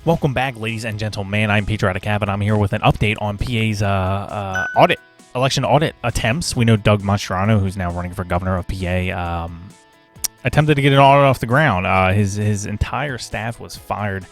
Welcome back, ladies and gentlemen. I'm Patriotic, and I'm here with an update on PA's election audit attempts. We know Doug Mastriano, who's now running for governor of PA, attempted to get an audit off the ground. His entire staff was fired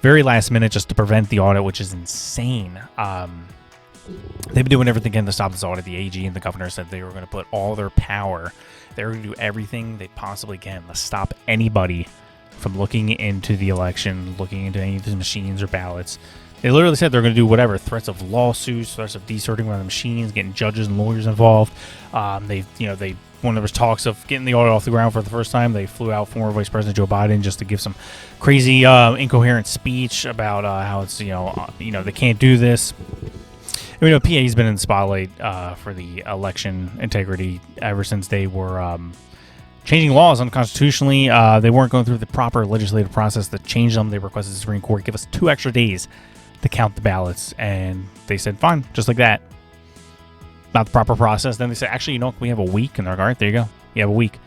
very last minute just to prevent the audit, which is insane. They've been doing everything they can to stop this audit. The AG and the governor said they were going to put all their power. They were going to do everything they possibly can to stop anybody from looking into the election, looking into any of the machines or ballots. They literally said they're going to do whatever, threats of lawsuits, threats of desorting one of the machines, getting judges and lawyers involved. When there was talks of getting the audit off the ground for the first time, they flew out former Vice President Joe Biden just to give some crazy, incoherent speech about how it's, they can't do this. And PA's been in the spotlight for the election integrity ever since they were changing laws unconstitutionally. They weren't going through the proper legislative process to change them. They requested the Supreme Court give us 2 extra days to count the ballots, and they said, fine, just like that. Not the proper process. Then they said, actually, we have a week, and they're like, all right, there you go. You have a week.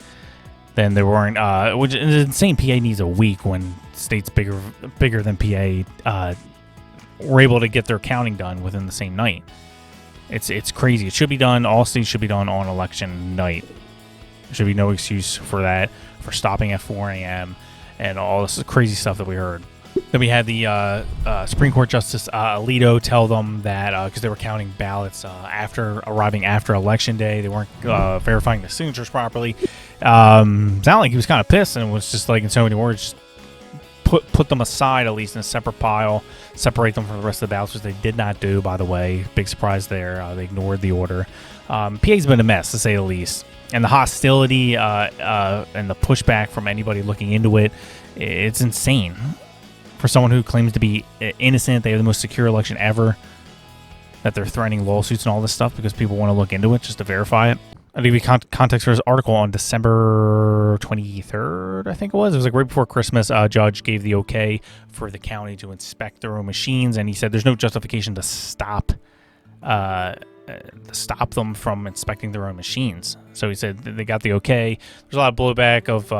Then they weren't, which is insane. PA needs a week when states bigger than PA were able to get their counting done within the same night. It's crazy. It should be done. All states should be done on election night. There should be no excuse for that, for stopping at 4 a.m. and all this crazy stuff that we heard. Then we had the Supreme Court Justice Alito tell them that because they were counting ballots arriving after Election Day, they weren't verifying the signatures properly. Sounded like he was kind of pissed, and was just like, in so many words, put them aside at least in a separate pile, separate them from the rest of the ballots, which they did not do, by the way. Big surprise there. They ignored the order. PA's been a mess, to say the least. And the hostility and the pushback from anybody looking into it, it's insane. For someone who claims to be innocent, they have the most secure election ever, that they're threatening lawsuits and all this stuff because people want to look into it just to verify it. I'll give you context for his article on December 23rd, I think it was. It was like right before Christmas. A judge gave the okay for the county to inspect their own machines, and he said there's no justification to stop them from inspecting their own machines. So he said they got the okay. There's a lot of blowback of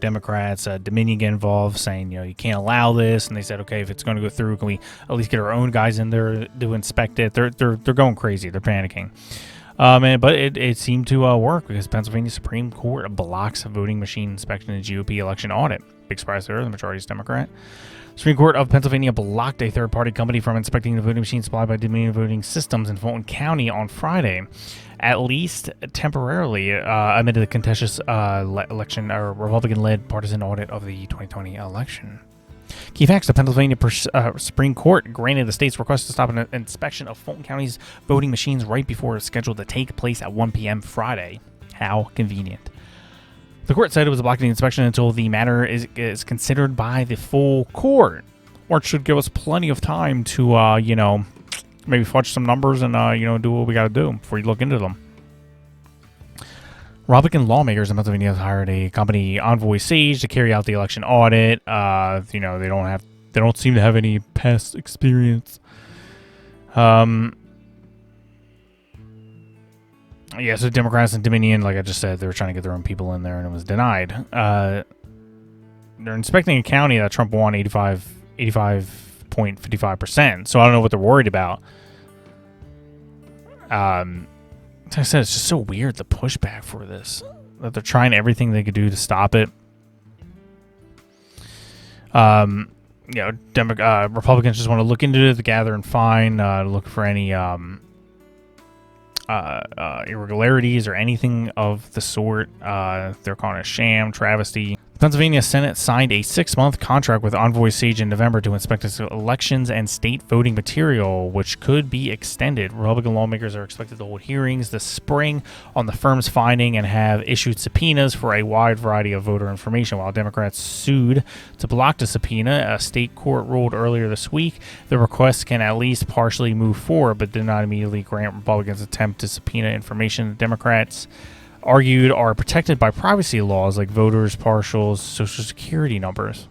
Democrats, Dominion get involved, saying you can't allow this, and they said, okay, if it's going to go through, can we at least get our own guys in there to inspect it? They're going crazy. They're panicking. But it seemed to work because Pennsylvania Supreme Court blocks a voting machine inspection in the GOP election audit. Big surprise there. The majority is Democrat. Supreme Court of Pennsylvania blocked a third-party company from inspecting the voting machine supplied by Dominion Voting Systems in Fulton County on Friday, at least temporarily, amid the contentious election or Republican-led partisan audit of the 2020 election. Key facts: the Pennsylvania Supreme Court granted the state's request to stop an inspection of Fulton County's voting machines right before it was scheduled to take place at 1 p.m. Friday. How convenient. The court said it was blocking the inspection until the matter is considered by the full court, or it should give us plenty of time to, maybe fudge some numbers and, do what we got to do before you look into them. Republican lawmakers in Pennsylvania have hired a company, Envoy Sage, to carry out the election audit. They don't seem to have any past experience. So Democrats and Dominion, like I just said, they were trying to get their own people in there, and it was denied. They're inspecting a county that Trump won 85.55%, so I don't know what they're worried about. Like I said, it's just so weird, the pushback for this, that they're trying everything they could do to stop it. Republicans just want to look into it, to gather and find, look for any irregularities or anything of the sort. They're calling it a sham, travesty. Pennsylvania Senate signed a 6-month contract with Envoy Sage in November to inspect its elections and state voting material, which could be extended. Republican lawmakers are expected to hold hearings this spring on the firm's finding and have issued subpoenas for a wide variety of voter information, while Democrats sued to block the subpoena. A state court ruled earlier this week the request can at least partially move forward, but did not immediately grant Republicans' attempt to subpoena information the Democrats argued are protected by privacy laws like voters' partials, social security numbers.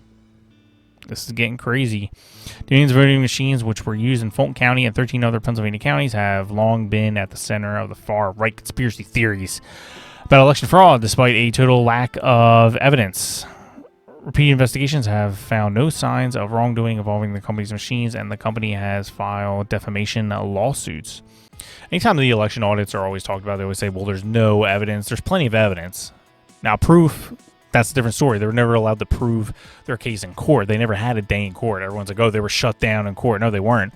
This is getting crazy. Dominion's voting machines, which were used in Fulton County and 13 other Pennsylvania counties, have long been at the center of the far-right conspiracy theories about election fraud, despite a total lack of evidence. Repeated investigations have found no signs of wrongdoing involving the company's machines, and the company has filed defamation lawsuits. Anytime the election audits are always talked about, they always say, well, there's no evidence. There's plenty of evidence. Now, proof, that's a different story. They were never allowed to prove their case in court. They never had a day in court. Everyone's like, oh, they were shut down in court. No, they weren't.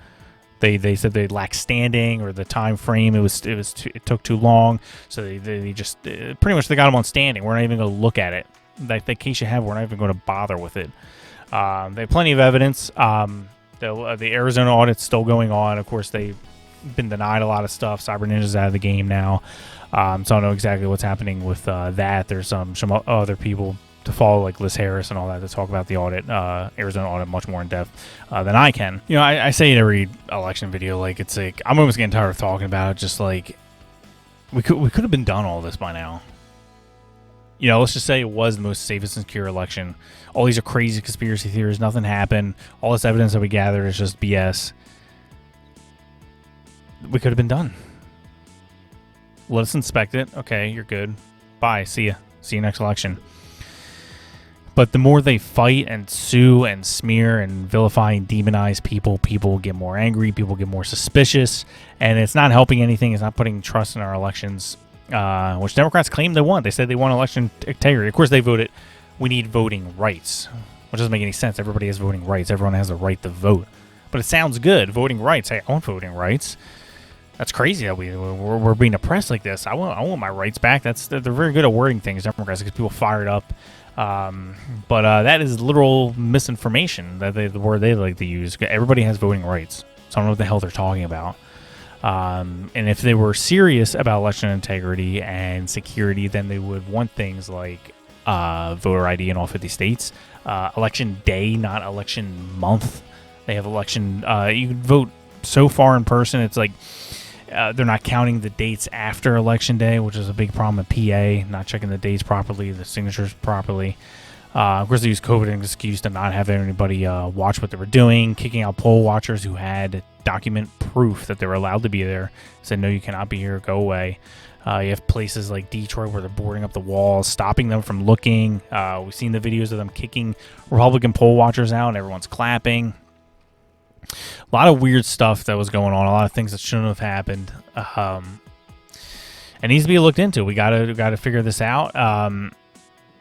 They said they lacked standing, or the time frame, it took too long. So they just pretty much they got them on standing. We're not even going to look at it. The case you have, we're not even going to bother with it. They have plenty of evidence. The Arizona audit's still going on. Of course, they've been denied a lot of stuff. Cyber Ninja's out of the game now. So I don't know exactly what's happening with that. There's some other people to follow, like Liz Harris and all that, to talk about the audit, Arizona audit, much more in depth than I can. You know, I say in every election video, like, it's like I'm almost getting tired of talking about it. Just like we could have been done all this by now. You know, let's just say it was the most safest and secure election. All these are crazy conspiracy theories. Nothing happened. All this evidence that we gathered is just BS. We could have been done. Let us inspect it. Okay, you're good. Bye. See ya. See you next election. But the more they fight and sue and smear and vilify and demonize people get more angry. People get more suspicious. And it's not helping anything. It's not putting trust in our elections. Which Democrats claim they won. They said they won election integrity. Of course, they voted, we need voting rights, which doesn't make any sense. Everybody has voting rights. Everyone has a right to vote. But it sounds good, voting rights. Hey, I want voting rights. That's crazy that we're being oppressed like this. I want my rights back. They're very good at wording things, Democrats, because people fired up. But that is literal misinformation. The word they like to use. Everybody has voting rights. So I don't know what the hell they're talking about. And if they were serious about election integrity and security, then they would want things like voter ID in all 50 states, election day, not election month. They have election. You can vote so far in person. It's like they're not counting the dates after election day, which is a big problem in PA. Not checking the dates properly, the signatures properly. Of course, they use COVID as an excuse to not have anybody watch what they were doing, kicking out poll watchers who had document proof that they were allowed to be there. Said, no, you cannot be here, go away. You have places like Detroit where they're boarding up the walls, stopping them from looking. We've seen the videos of them kicking Republican poll watchers out, and everyone's clapping. A lot of weird stuff that was going on, a lot of things that shouldn't have happened. It needs to be looked into. We gotta figure this out.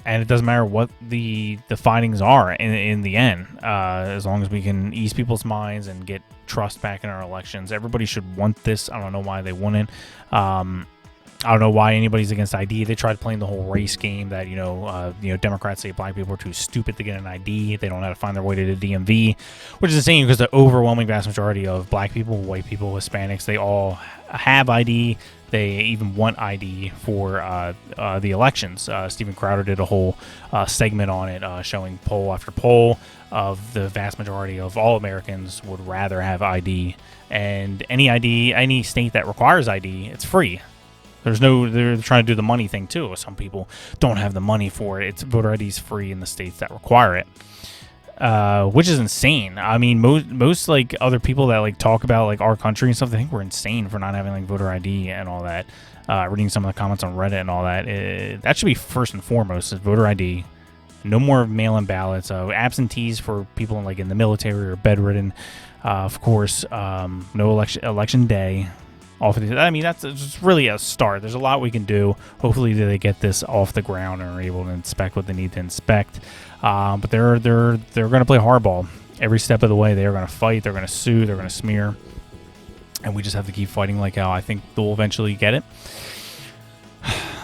And it doesn't matter what the findings are in the end, as long as we can ease people's minds and get trust back in our elections. Everybody should want this. I don't know why they wouldn't. I don't know why anybody's against ID. They tried playing the whole race game that, Democrats say black people are too stupid to get an ID. They don't know how to find their way to the DMV, which is insane because the overwhelming vast majority of black people, white people, Hispanics, they all have ID. They even want ID for the elections. Steven Crowder did a whole segment on it, showing poll after poll of the vast majority of all Americans would rather have ID. And any ID, any state that requires ID, it's free. They're trying to do the money thing too. Some people don't have the money for it. It's voter ID is free in the states that require it, which is insane. I mean, most like other people that like talk about like our country and stuff, they think we're insane for not having like voter ID and all that. Reading some of the comments on Reddit and all that, that should be first and foremost is voter ID. No more mail-in ballots. Absentees for people in the military or bedridden. Of course, no election day. I mean, that's just really a start. There's a lot we can do. Hopefully they get this off the ground and are able to inspect what they need to inspect. But they're going to play hardball every step of the way. They are going to fight. They're going to sue. They're going to smear. And we just have to keep fighting like how I think they'll eventually get it.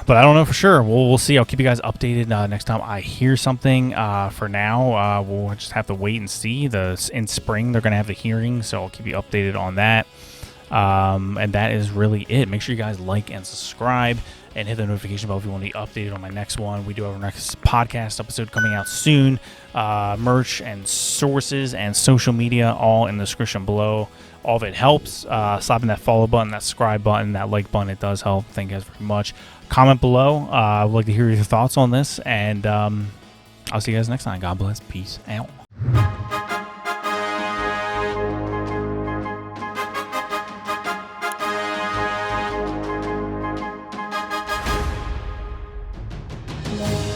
But I don't know for sure. We'll see. I'll keep you guys updated next time I hear something. For now, we'll just have to wait and see. In spring, they're going to have the hearing, so I'll keep you updated on that. And that is really it. Make sure you guys like and subscribe and hit the notification bell if you want to be updated on my next one. We do have our next podcast episode coming out soon. Merch and sources and social media all in the description below. All of it helps. Slapping that follow button, that subscribe button, that like button, it does help. Thank you guys very much. Comment below. I would like to hear your thoughts on this, and I'll see you guys next time. God bless. Peace out. Yeah.